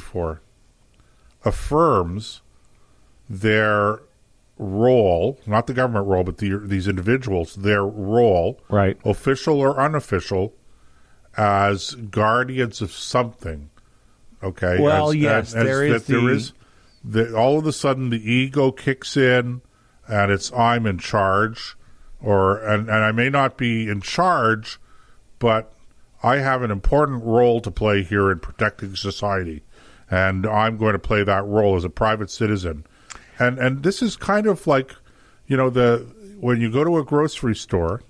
for affirms their role, not the government role, but these individuals, their role, right, official or unofficial, as guardians of something. Okay. Well, yes, all of a sudden the ego kicks in, and it's I'm in charge, and I may not be in charge, but I have an important role to play here in protecting society, and I'm going to play that role as a private citizen. And this is kind of like, when you go to a grocery store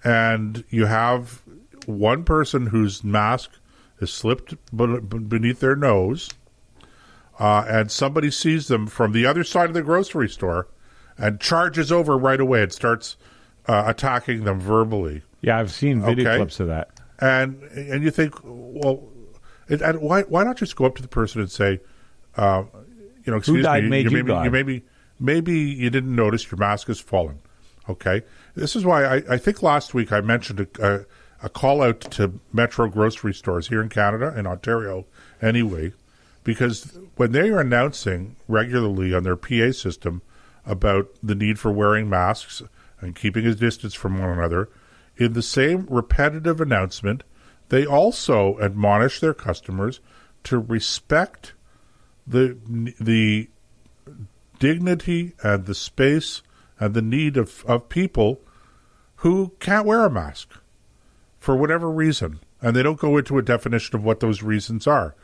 and you have one person whose mask is slipped beneath their nose, and somebody sees them from the other side of the grocery store and charges over right away and starts attacking them verbally. Yeah, I've seen video clips of that. And you think, well, why not just go up to the person and say, excuse me, maybe you didn't notice your mask has fallen. Okay, this is why I think last week I mentioned a call out to Metro grocery stores here in Canada, in Ontario anyway, because when they are announcing regularly on their PA system about the need for wearing masks and keeping a distance from one another, in the same repetitive announcement, they also admonish their customers to respect the dignity and the space and the need of people who can't wear a mask for whatever reason. And they don't go into a definition of what those reasons are.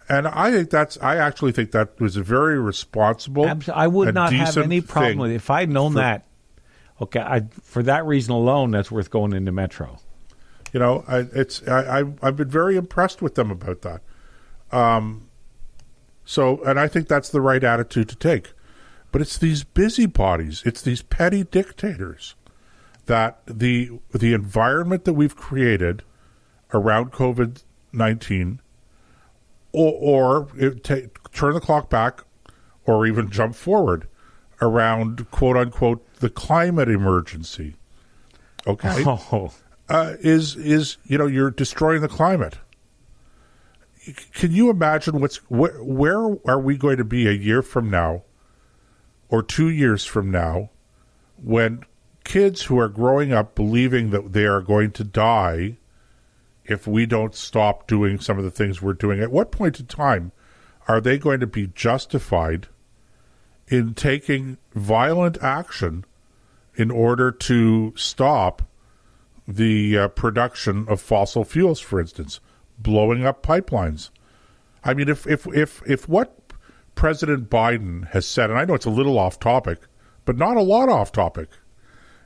And I actually think that was a very responsible. I would not have any problem with it. If I'd known that, okay, for that reason alone, that's worth going into Metro. I've been very impressed with them about that. And I think that's the right attitude to take. But it's these busybodies, it's these petty dictators that the environment that we've created around COVID-19, or turn the clock back, or even jump forward around quote unquote the climate emergency. Okay, is you're destroying the climate. Can you imagine where are we going to be a year from now, or 2 years from now, when kids who are growing up believing that they are going to die if we don't stop doing some of the things we're doing? At what point in time are they going to be justified in taking violent action in order to stop the production of fossil fuels, for instance, blowing up pipelines? I mean, if what President Biden has said, and I know it's a little off topic, but not a lot off topic,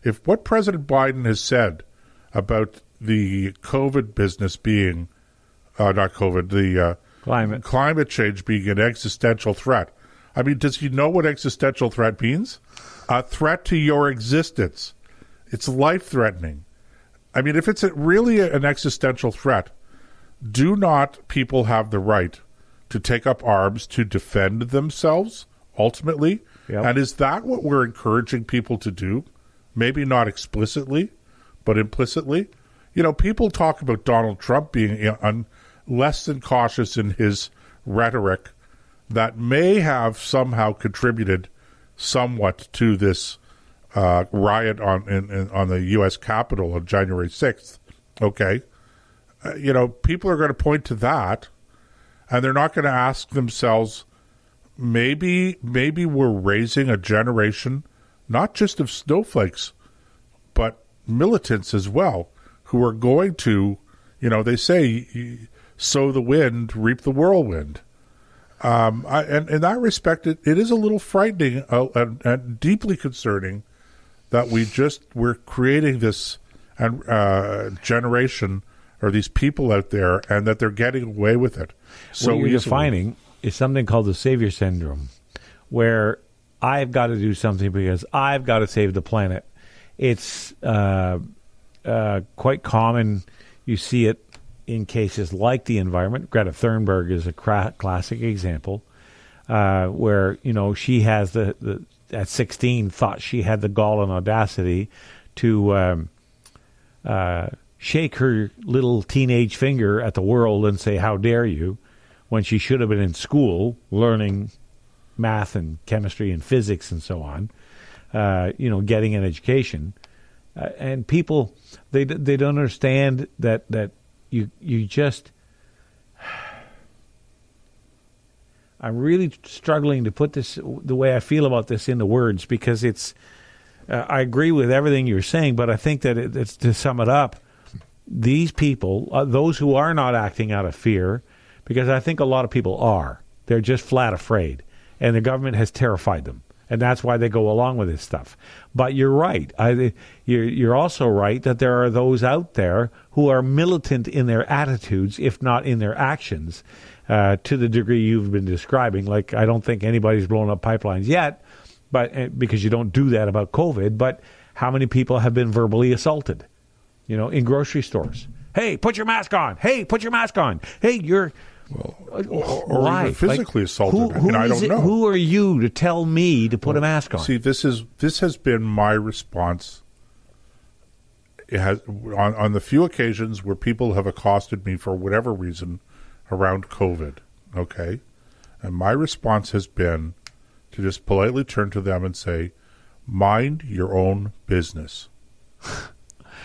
if what President Biden has said about the COVID business being, not COVID, the climate change being an existential threat. I mean, does he know what existential threat means? A threat to your existence. It's life-threatening. I mean, if it's really an existential threat, do not people have the right to take up arms to defend themselves, ultimately? Yep. And is that what we're encouraging people to do? Maybe not explicitly, but implicitly. People talk about Donald Trump being less than cautious in his rhetoric that may have somehow contributed somewhat to this riot on the U.S. Capitol on January 6th. Okay. People are going to point to that, and they're not going to ask themselves, maybe we're raising a generation, not just of snowflakes, but militants as well, who are going to, they say, sow the wind, reap the whirlwind. And in that respect, it is a little frightening and deeply concerning that we're creating this generation or these people out there, and that they're getting away with it. So what you're defining is something called the savior syndrome, where I've got to do something because I've got to save the planet. It's quite common. You see it in cases like the environment. Greta Thunberg is a classic example, where she has at 16 thought she had the gall and audacity to shake her little teenage finger at the world and say, "How dare you?" when she should have been in school learning math and chemistry and physics and so on, getting an education. And people, they don't understand that you just... I'm really struggling to put this, the way I feel about this, into words, because it's... I agree with everything you're saying, but I think that it's, to sum it up, these people, those who are not acting out of fear, because I think a lot of people are, they're just flat afraid, and the government has terrified them, and that's why they go along with this stuff. But you're right. You're also right that there are those out there who are militant in their attitudes, if not in their actions, to the degree you've been describing. Like, I don't think anybody's blown up pipelines yet, but because you don't do that about COVID. But how many people have been verbally assaulted, in grocery stores? Hey, put your mask on. Hey, put your mask on. Hey, you're... or even physically assaulted. I don't know. Who are you to tell me to put a mask on? See, this has been my response. It has on the few occasions where people have accosted me for whatever reason around COVID. Okay, and my response has been to just politely turn to them and say, "Mind your own business."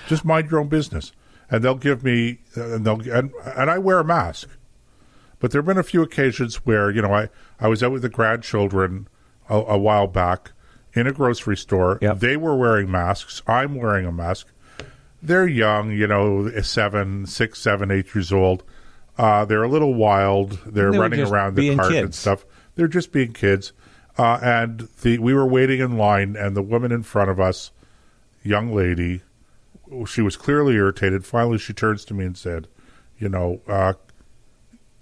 Just mind your own business, and they'll give me, and I wear a mask. But there have been a few occasions where, I was out with the grandchildren a while back in a grocery store. Yep. They were wearing masks. I'm wearing a mask. They're young, 6, 7, 8 years old. They're a little wild. They're running around the cart and stuff. They're just being kids. And we were waiting in line, and the woman in front of us, young lady, she was clearly irritated. Finally, she turns to me and said,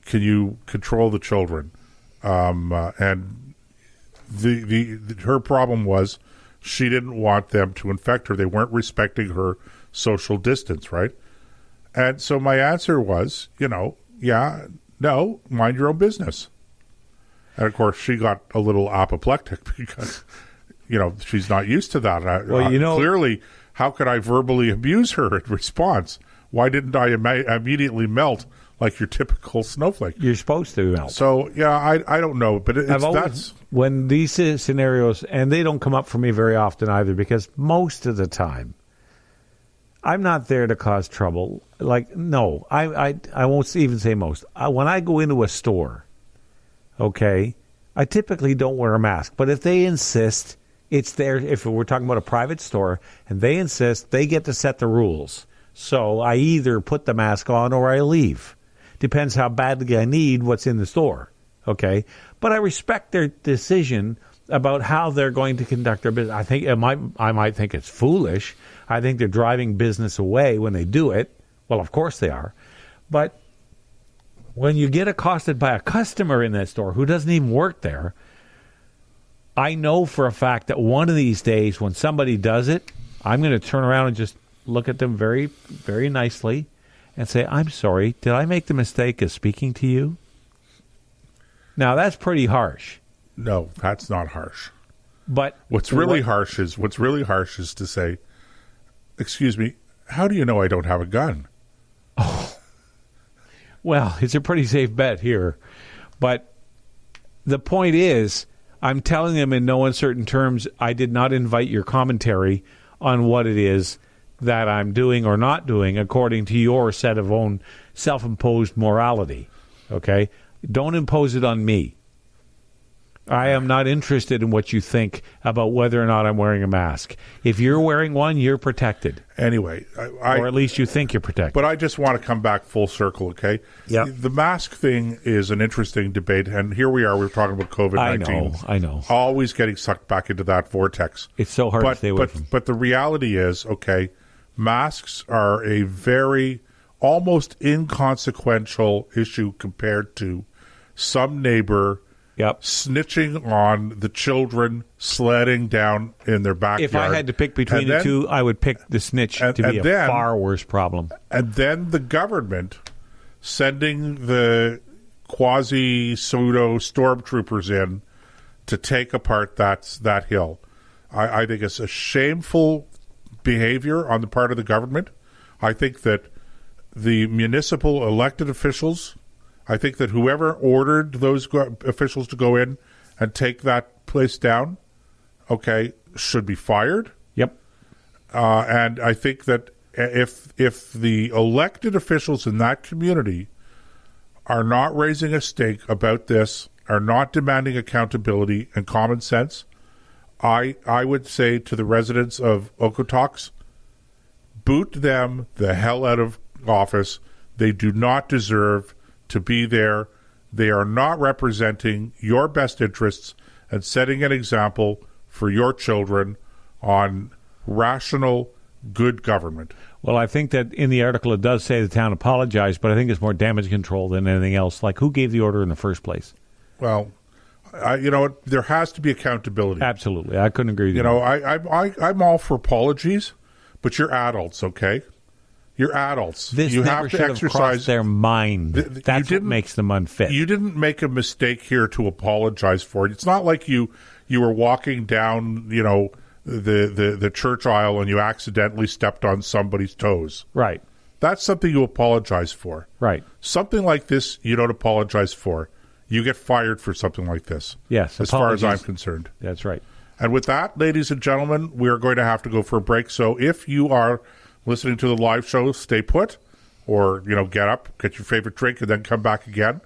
can you control the children? And her problem was she didn't want them to infect her. They weren't respecting her social distance, right? And so my answer was, no, mind your own business. And of course, she got a little apoplectic because, she's not used to that. Clearly, how could I verbally abuse her in response? Why didn't I immediately melt like your typical snowflake? You're supposed to melt. So, I don't know, but that's... When these scenarios, and they don't come up for me very often either, because most of the time, I'm not there to cause trouble. Like, no, I won't even say most. When I go into a store, okay, I typically don't wear a mask. But if they insist, it's there. If we're talking about a private store, and they insist, they get to set the rules. So I either put the mask on or I leave. Depends how badly I need what's in the store, okay? But I respect their decision about how they're going to conduct their business. I think I might think it's foolish. I think they're driving business away when they do it. Well, of course they are. But when you get accosted by a customer in that store who doesn't even work there, I know for a fact that one of these days when somebody does it, I'm going to turn around and just look at them very, very nicely and say, "I'm sorry, did I make the mistake of speaking to you?" Now, that's pretty harsh. No, that's not harsh. But what's really harsh is to say, "Excuse me, how do you know I don't have a gun?" Oh, well, it's a pretty safe bet here. But the point is, I'm telling them in no uncertain terms, I did not invite your commentary on what it is that I'm doing or not doing according to your set of own self-imposed morality, okay? Don't impose it on me. I am not interested in what you think about whether or not I'm wearing a mask. If you're wearing one, you're protected. Anyway. Or at least you think you're protected. But I just want to come back full circle, okay? Yeah. The mask thing is an interesting debate, and here we are, we're talking about COVID-19. I know. Always getting sucked back into that vortex. It's so hard to stay away from. But the reality is, okay, masks are a very almost inconsequential issue compared to some neighbor snitching on the children sledding down in their backyard. If I had to pick between the two, I would pick the snitch to be a far worse problem. And then the government sending the quasi-pseudo stormtroopers in to take apart that hill. I think it's a shameful behavior on the part of the government. I think that the municipal elected officials I think that whoever ordered those officials to go in and take that place down, okay, should be fired. Yep. And I think that if the elected officials in that community are not raising a stink about this, are not demanding accountability and common sense, I would say to the residents of Okotoks, boot them the hell out of office. They do not deserve to be there. They are not representing your best interests and setting an example for your children on rational, good government. Well, I think that in the article it does say the town apologized, but I think it's more damage control than anything else. Like, who gave the order in the first place? Well, there has to be accountability. Absolutely. I couldn't agree with you. I'm all for apologies, but you're adults, okay? You're adults. This you never have to should exercise have crossed their mind. That's what makes them unfit. You didn't make a mistake here to apologize for it. It's not like you were walking down, the church aisle and you accidentally stepped on somebody's toes. Right. That's something you apologize for. Right. Something like this, you don't apologize for. You get fired for something like this. Yes. As far as I'm concerned. That's right. And with that, ladies and gentlemen, we are going to have to go for a break. So if you are listening to the live show, stay put, or, get up, get your favorite drink, and then come back again.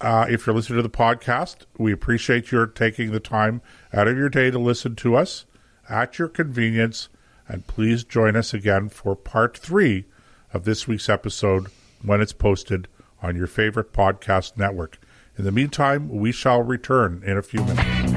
If you're listening to the podcast, we appreciate your taking the time out of your day to listen to us at your convenience. And please join us again for part 3 of this week's episode when it's posted on your favorite podcast network. In the meantime, we shall return in a few minutes.